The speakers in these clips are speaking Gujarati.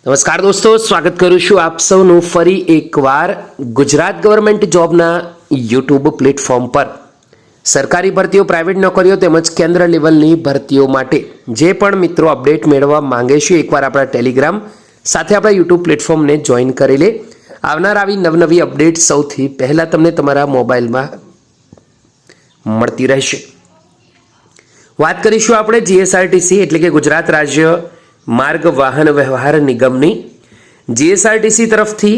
નમસ્કાર દોસ્તો, સ્વાગત કરું છું આપ સૌનું ફરી એકવાર ગુજરાત ગવર્મેન્ટ જોબના યુટ્યુબ પ્લેટફોર્મ પર। સરકારી ભરતીઓ, પ્રાઇવેટ નોકરીઓ તેમજ કેન્દ્ર લેવલની ભરતીઓ માટે જે પણ મિત્રો અપડેટ મેળવવા માંગે છે, એકવાર આપણા ટેલિગ્રામ સાથે આપણા યુટ્યુબ પ્લેટફોર્મને જોઈન કરી લે। આવનાર આવી નવનવી અપડેટ સૌથી પહેલાં તમને તમારા મોબાઈલમાં મળતી રહેશે। વાત કરીશું આપણે જીએસઆરટીસી એટલે કે ગુજરાત રાજ્ય માર્ગ વાહન વ્યવહાર નિગમની જીએસઆરટીસી તરફથી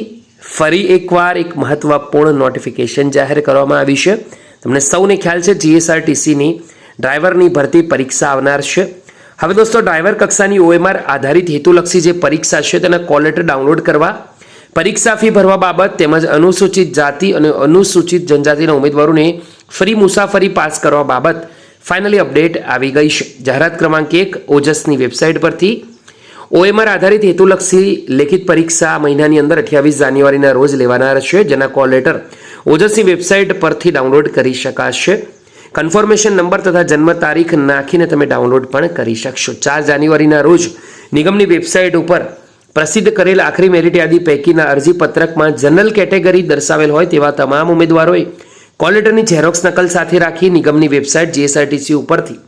ફરી એકવાર એક મહત્વપૂર્ણ નોટિફિકેશન જાહેર કરવામાં આવી છે। તમને સૌને ખ્યાલ છે જીએસઆરટીસીની ડ્રાઈવરની ભરતી પરીક્ષા આવનાર છે। હવે દોસ્તો, ડ્રાઈવર કક્ષાની ઓએમઆર આધારિત હેતુલક્ષી જે પરીક્ષા છે તેના કોલ લેટર ડાઉનલોડ કરવા, પરીક્ષા ફી ભરવા બાબત તેમજ અનુસૂચિત જાતિ અને અનુસૂચિત જનજાતિના ઉમેદવારોને ફ્રી મુસાફરી પાસ કરવા બાબત ફાઇનલી અપડેટ આવી ગઈ છે। જાહેરાત ક્રમાંક 1 ઓજસની વેબસાઇટ પરથી ઓએમઆર આધારિત હેતુલક્ષી લેખિત પરીક્ષા મહિનાની અંદર 28 જાન્યુઆરીના રોજ લેવાનાર છે, જેના કોલ લેટર ઓજસની વેબસાઇટ પરથી ડાઉનલોડ કરી શકાશે। કન્ફર્મેશન નંબર તથા જન્મ તારીખ નાખીને તમે ડાઉનલોડ પણ કરી શકશો। 4 જાન્યુઆરીના રોજ નિગમની વેબસાઇટ ઉપર પ્રસિદ્ધ કરેલ આખરી મેરિટ યાદી પૈકીના અરજી પત્રકમાં જનરલ કેટેગરી દર્શાવેલ હોય તેવા તમામ ઉમેદવારોએ કોલ લેટરની ઝેરોક્સ નકલ સાથે રાખી નિગમની વેબસાઇટ જીએસઆરટીસી ઉપરથી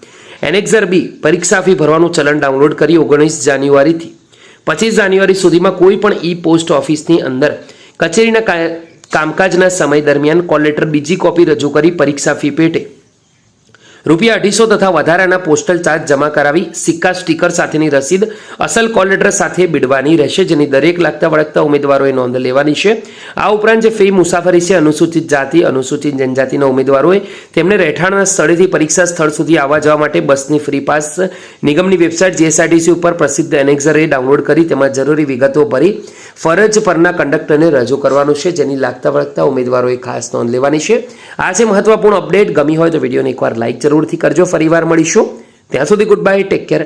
એનેક્ઝર બી પરીક્ષા ફી ભરવાનું ચલણ ડાઉનલોડ કરી 19 જાન્યુઆરીથી 25 જાન્યુઆરી સુધીમાં કોઈ પણ ઈ પોસ્ટ ઓફિસની અંદર કચેરીના કામકાજના સમય દરમિયાન કોલ લેટર બીજી કોપી રજૂ કરી પરીક્ષા ફી પેટે ₹250 તથા વધારાના પોસ્ટલ ચાર્જ જમા કરાવી સિક્કા સ્ટીકર સાથેની રસીદ અસલ કોલ લેટર સાથે બીડવાની રહેશે, જેની દરેક લાગતા વળગતા ઉમેદવારોએ નોંધ લેવાની છે। આ ઉપરાંત જે ફ્રી મુસાફરી છે, અનુસૂચિત જાતિ, અનુસૂચિત જનજાતિના ઉમેદવારોએ તેમને રહેઠાણના સ્થળેથી પરીક્ષા સ્થળ સુધી આવવા જવા માટે બસની ફ્રી પાસ નિગમની વેબસાઇટ જીએસઆરટીસી ઉપર પ્રસિદ્ધ એનેક્ઝર ડાઉનલોડ કરી તેમાં જરૂરી વિગતો ભરી ફરજ પરના કંડક્ટરને રજૂ કરવાનું છે, જેની લાગતા વળગતા ઉમેદવારોએ ખાસ નોંધ લેવાની છે। આ છે મહત્વપૂર્ણ અપડેટ। ગમી હોય તો વિડીયોને એકવાર લાઇક જરૂરથી કરજો। ફરીવાર મળીશું, ત્યાં સુધી ગુડ બાય, ટેક કેર।